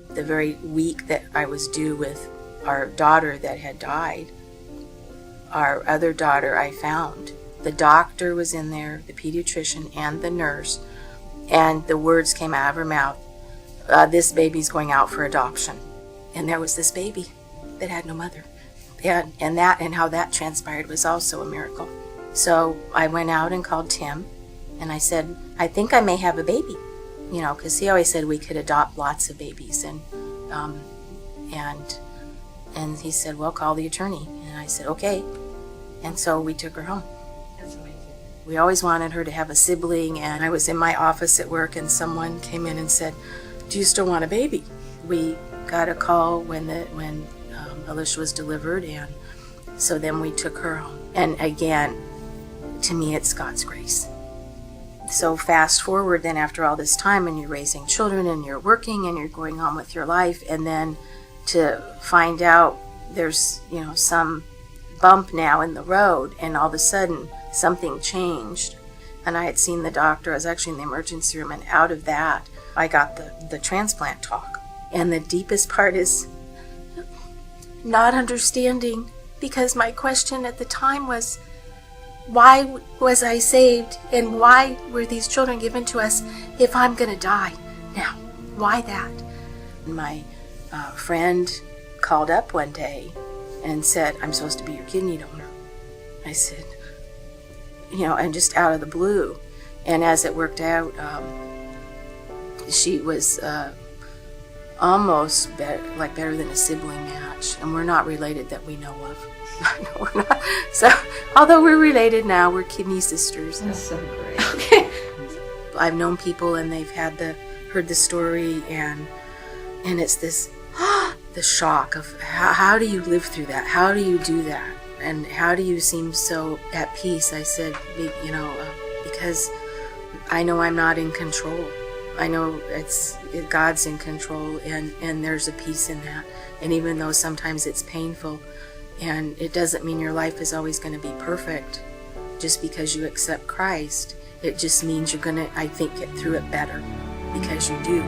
The very week that I was due with our daughter that had died, our other daughter I found. The doctor was in there, the pediatrician and the nurse, and the words came out of her mouth, this baby's going out for adoption. And there was this baby that had no mother. And how that transpired was also a miracle. So I went out and called Tim, and I said, I think I may have a baby, because he always said we could adopt lots of babies. And he said, well, call the attorney. And I said, okay. And so we took her home. That's amazing. We always wanted her to have a sibling, and I was in my office at work, and someone came in and said, do you still want a baby? We got a call when Alicia was delivered, and so then we took her home. And again, to me, it's God's grace. So fast forward then after all this time, and you're raising children, and you're working, and you're going on with your life, and then to find out there's, some bump now in the road, and all of a sudden something changed. And I had seen the doctor. I was actually in the emergency room, and out of that, I got the transplant talk. And the deepest part is not understanding, because my question at the time was, why was I saved, and why were these children given to us if I'm going to die now? Why that? My friend called up one day and said, I'm supposed to be your kidney donor. I said, and just out of the blue. And as it worked out, she was almost better than a sibling match, and we're not related that we know of. No, we're not. So, although we're related now, we're kidney sisters. That's so great. Okay. I've known people, and they've heard the story, and it's this the shock of how do you live through that? How do you do that? And how do you seem so at peace? I said, because I know I'm not in control. I know God's in control, and there's a peace in that. And even though sometimes it's painful, and it doesn't mean your life is always going to be perfect just because you accept Christ, it just means you're going to, I think, get through it better because you do.